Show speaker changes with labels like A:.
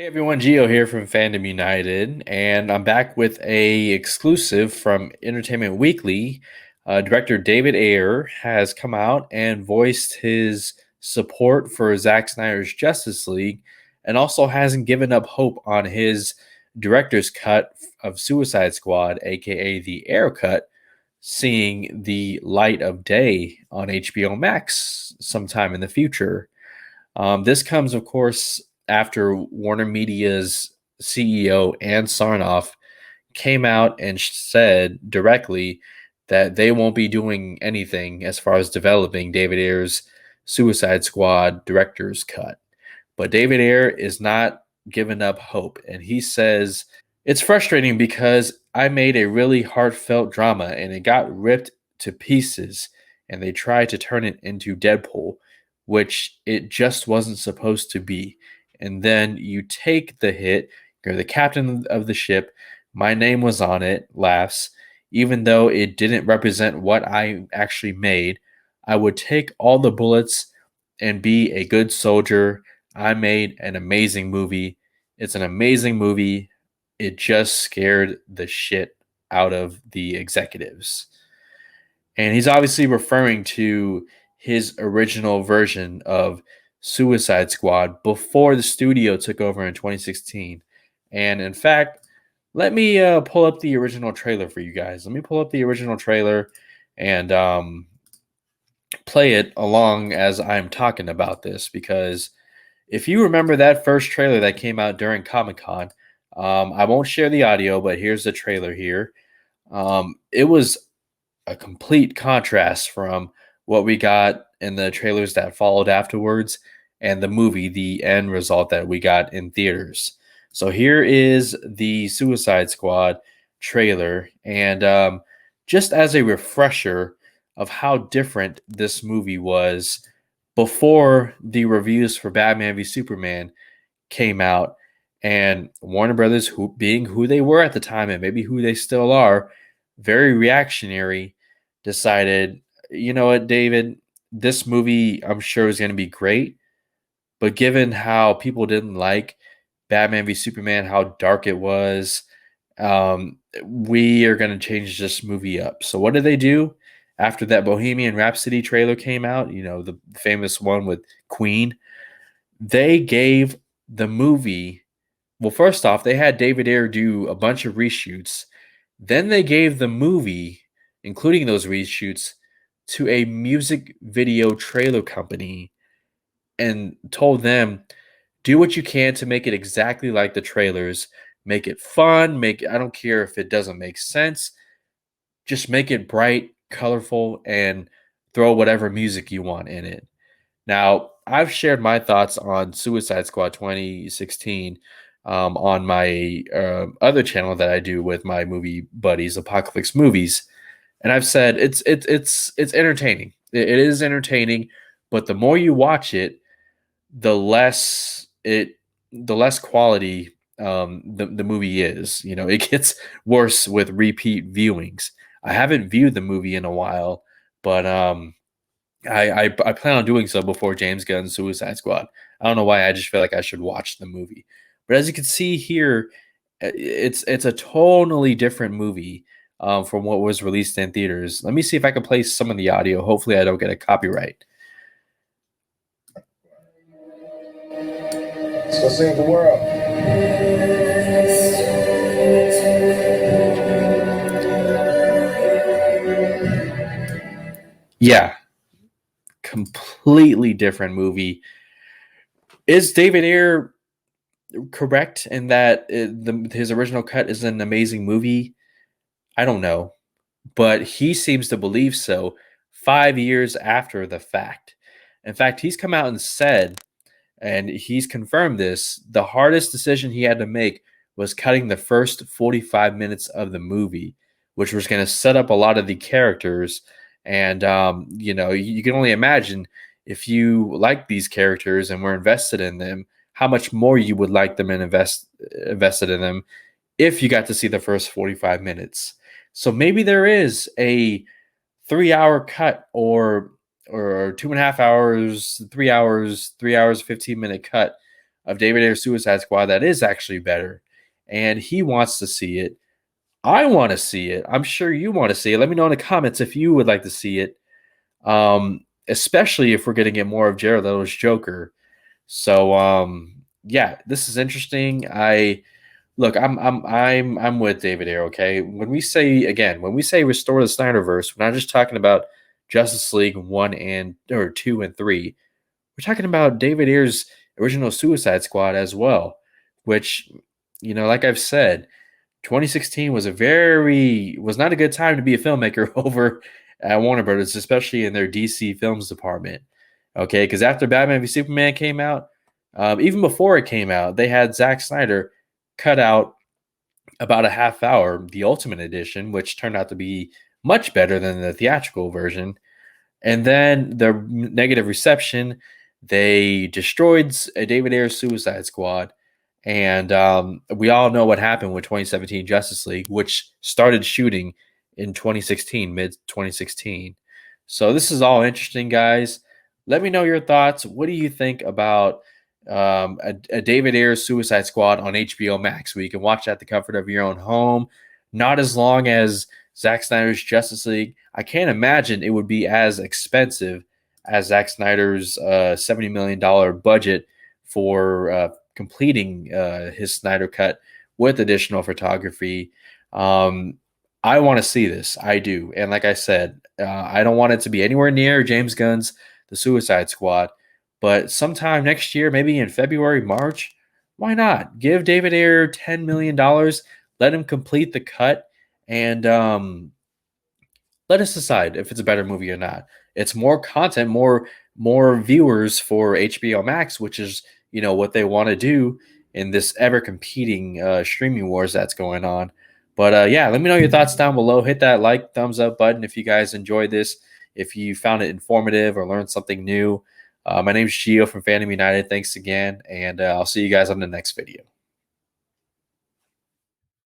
A: Hey everyone, Gio here from Fandom United, and I'm back with a exclusive from Entertainment Weekly. Director David Ayer has come out and voiced his support for Zack Snyder's Justice League, and also hasn't given up hope on his director's cut of Suicide Squad, aka the Ayer cut, seeing the light of day on HBO Max sometime in the future. This comes, of course, after Warner Media's CEO Ann Sarnoff came out and said directly that they won't be doing anything as far as developing David Ayer's Suicide Squad director's cut. But David Ayer is not giving up hope, and he says it's frustrating because I made a really heartfelt drama and it got ripped to pieces, and they tried to turn it into Deadpool, which it just wasn't supposed to be. And then you take the hit, you're the captain of the ship, my name was on it, laughs. Even though it didn't represent what I actually made, I would take all the bullets and be a good soldier. I made an amazing movie. It's an amazing movie. It just scared the shit out of the executives. And he's obviously referring to his original version of Suicide Squad before the studio took over in 2016. And in fact, let me pull up the original trailer for you guys. Let me pull up the original trailer and play it along as I'm talking about this, because if you remember that first trailer that came out during Comic Con, I won't share the audio, but here's the trailer here. It was a complete contrast from what we got in the trailers that followed afterwards and the movie, the end result that we got in theaters. So here is the Suicide Squad trailer. And just as a refresher of how different this movie was before the reviews for Batman v Superman came out, and Warner Brothers, being who they were at the time and maybe who they still are, very reactionary, decided, you know what, David, this movie I'm sure is going to be great, but given how people didn't like Batman v Superman, how dark it was, we are going to change this movie up. So what did they do after that Bohemian Rhapsody trailer came out? You know, the famous one with Queen. They gave the movie, well, first off, they had David Ayer do a bunch of reshoots. Then they gave the movie, including those reshoots, to a music video trailer company and told them, do what you can to make it exactly like the trailers. Make it fun. I don't care if it doesn't make sense. Just make it bright, colorful, and throw whatever music you want in it. Now, I've shared my thoughts on Suicide Squad 2016 on my other channel that I do with my movie buddies, Apocalypse Movies, and I've said it's entertaining. It is entertaining, but the more you watch it, the less quality the movie is. You know, it gets worse with repeat viewings. I haven't viewed the movie in a while, but I plan on doing so before James Gunn's Suicide Squad. I don't know why. I just feel like I should watch the movie. But as you can see here, it's a totally different movie from what was released in theaters. Let me see if I can play some of the audio. Hopefully, I don't get a copyright.
B: Let's go save the world.
A: Yeah, completely different movie. Is David Ayer correct in that his original cut is an amazing movie? I don't know, but he seems to believe so 5 years after the fact. In fact, he's come out and said, and he's confirmed this, the hardest decision he had to make was cutting the first 45 minutes of the movie, which was going to set up a lot of the characters. And, you know, you can only imagine if you like these characters and were invested in them, how much more you would like them and invested in them if you got to see the first 45 minutes. So maybe there is a 3 hour cut or 2.5 hours, 3 hours, 3 hours, 15-minute cut of David Ayer's Suicide Squad that is actually better, and he wants to see it. I want to see it. I'm sure you want to see it. Let me know in the comments if you would like to see it. Especially if we're going to get more of Jared Leto's Joker. So yeah, this is interesting. I'm with David Ayer, okay? When we say restore the Snyderverse, we're not just talking about Justice League 1 and or 2 and 3. We're talking about David Ayer's original Suicide Squad as well, which, like I've said, 2016 was not a good time to be a filmmaker over at Warner Brothers, especially in their DC films department. Okay, because after Batman v Superman came out, even before it came out, they had Zack Snyder cut out about a half hour, the Ultimate Edition, which turned out to be much better than the theatrical version. And then the negative reception, they destroyed David Ayer's Suicide Squad. And we all know what happened with 2017 Justice League, which started shooting in 2016, mid 2016. So this is all interesting, guys. Let me know your thoughts. What do you think about a David Ayer Suicide Squad on HBO Max, where you can watch at the comfort of your own home? Not as long as Zack Snyder's Justice League. I can't imagine it would be as expensive as Zack Snyder's $70 million budget for completing his Snyder Cut with additional photography. I want to see this. I do. And like I said, I don't want it to be anywhere near James Gunn's The Suicide Squad. But sometime next year, maybe in February, March, why not? Give David Ayer $10 million. Let him complete the cut. And let us decide if it's a better movie or not. It's more content, more viewers for HBO Max, which is what they want to do in this ever competing streaming wars that's going on. But yeah, let me know your thoughts down below. Hit that like, thumbs up button if you guys enjoyed this. If you found it informative or learned something new. My name is Gio from Fandom United. Thanks again, and I'll see you guys on the next video.